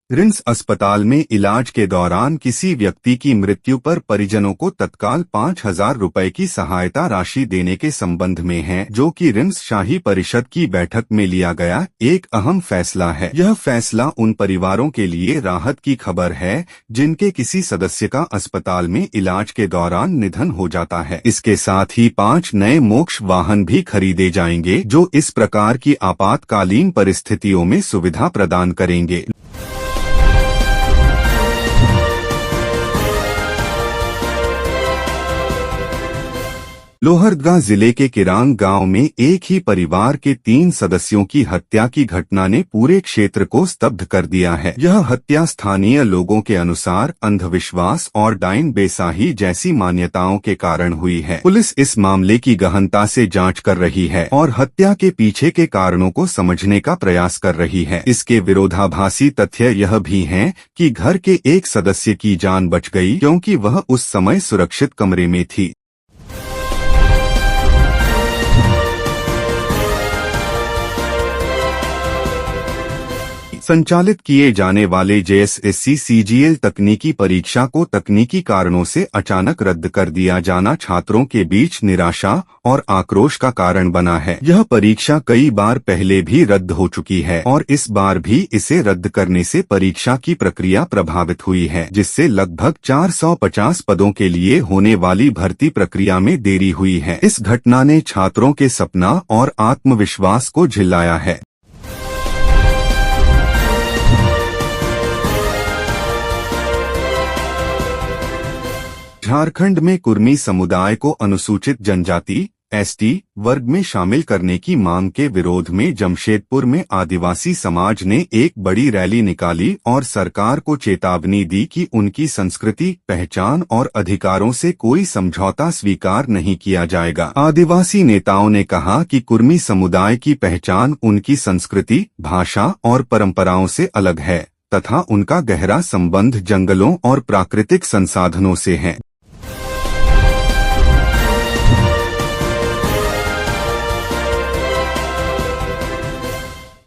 RIMS अस्पताल में इलाज के दौरान किसी व्यक्ति की मृत्यु पर परिजनों को तत्काल 5,000 रुपए की सहायता राशि देने के संबंध में है, जो कि रिम्स शाही परिषद की बैठक में लिया गया एक अहम फैसला है। यह फैसला उन परिवारों के लिए राहत की खबर है जिनके किसी सदस्य का अस्पताल में इलाज के दौरान निधन हो जाता है। इसके साथ ही 5 नए मोक्ष वाहन भी खरीदे जाएंगे, जो इस प्रकार की आपातकालीन परिस्थितियों में सुविधा प्रदान करेंगे। लोहरदगा जिले के किरांग गांव में एक ही परिवार के 3 सदस्यों की हत्या की घटना ने पूरे क्षेत्र को स्तब्ध कर दिया है। यह हत्या स्थानीय लोगों के अनुसार अंधविश्वास और डाइन बेसाही जैसी मान्यताओं के कारण हुई है। पुलिस इस मामले की गहनता से जांच कर रही है और हत्या के पीछे के कारणों को समझने का प्रयास कर रही है। इसके विरोधाभासी तथ्य यह भी हैं कि घर के एक सदस्य की जान बच गई क्योंकि वह उस समय सुरक्षित कमरे में थी। संचालित किए जाने वाले JSSC CGL तकनीकी परीक्षा को तकनीकी कारणों से अचानक रद्द कर दिया जाना छात्रों के बीच निराशा और आक्रोश का कारण बना है। यह परीक्षा कई बार पहले भी रद्द हो चुकी है और इस बार भी इसे रद्द करने से परीक्षा की प्रक्रिया प्रभावित हुई है, जिससे लगभग 450 पदों के लिए होने वाली भर्ती प्रक्रिया में देरी हुई है। इस घटना ने छात्रों के सपना और आत्मविश्वास को झिल्लाया है। झारखंड में कुर्मी समुदाय को अनुसूचित जनजाति ST वर्ग में शामिल करने की मांग के विरोध में जमशेदपुर में आदिवासी समाज ने एक बड़ी रैली निकाली और सरकार को चेतावनी दी कि उनकी संस्कृति, पहचान और अधिकारों से कोई समझौता स्वीकार नहीं किया जाएगा। आदिवासी नेताओं ने कहा कि कुर्मी समुदाय की पहचान उनकी संस्कृति, भाषा और परंपराओं से अलग है तथा उनका गहरा संबंध जंगलों और प्राकृतिक संसाधनों से है।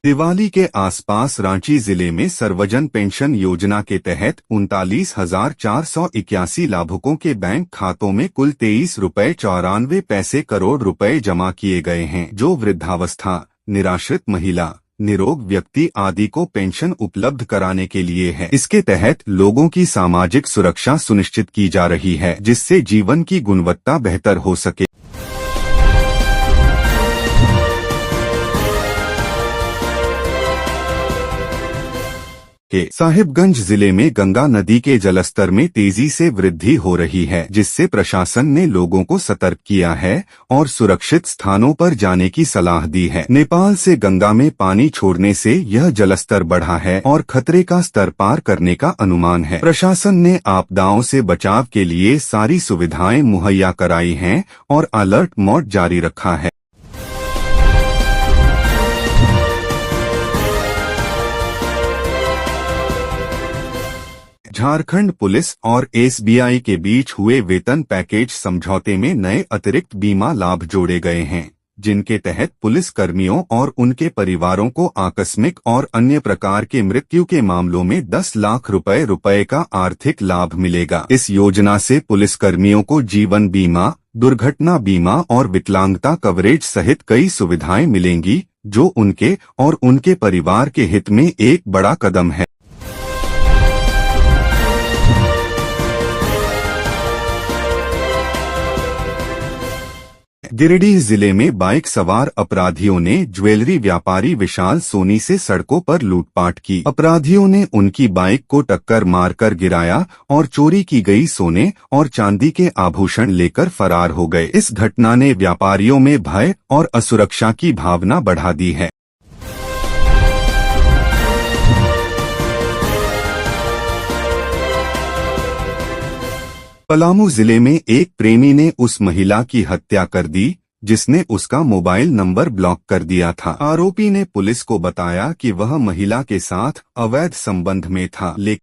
दिवाली के आसपास रांची जिले में सर्वजन पेंशन योजना के तहत 39,481 लाभुकों के बैंक खातों में कुल 23.94 करोड़ रुपए जमा किए गए हैं, जो वृद्धावस्था, निराश्रित महिला, निरोग व्यक्ति आदि को पेंशन उपलब्ध कराने के लिए है। इसके तहत लोगों की सामाजिक सुरक्षा सुनिश्चित की जा रही है, जिससे जीवन की गुणवत्ता बेहतर हो सके। साहिबगंज जिले में गंगा नदी के जलस्तर में तेजी से वृद्धि हो रही है, जिससे प्रशासन ने लोगों को सतर्क किया है और सुरक्षित स्थानों पर जाने की सलाह दी है। नेपाल से गंगा में पानी छोड़ने से यह जलस्तर बढ़ा है और खतरे का स्तर पार करने का अनुमान है। प्रशासन ने आपदाओं से बचाव के लिए सारी सुविधाएं मुहैया कराई हैं और अलर्ट मोड जारी रखा है। झारखंड पुलिस और SBI के बीच हुए वेतन पैकेज समझौते में नए अतिरिक्त बीमा लाभ जोड़े गए हैं, जिनके तहत पुलिस कर्मियों और उनके परिवारों को आकस्मिक और अन्य प्रकार के मृत्यु के मामलों में 10 लाख रुपए का आर्थिक लाभ मिलेगा। इस योजना से पुलिस कर्मियों को जीवन बीमा, दुर्घटना बीमा और विकलांगता कवरेज सहित कई सुविधाएं मिलेंगी, जो उनके और उनके परिवार के हित में एक बड़ा कदम है। गिरिडीह जिले में बाइक सवार अपराधियों ने ज्वेलरी व्यापारी विशाल सोनी से सड़कों पर लूटपाट की। अपराधियों ने उनकी बाइक को टक्कर मारकर गिराया और चोरी की गई सोने और चांदी के आभूषण लेकर फरार हो गए। इस घटना ने व्यापारियों में भय और असुरक्षा की भावना बढ़ा दी है। पलामू जिले में एक प्रेमी ने उस महिला की हत्या कर दी जिसने उसका मोबाइल नंबर ब्लॉक कर दिया था। आरोपी ने पुलिस को बताया कि वह महिला के साथ अवैध संबंध में था, लेकिन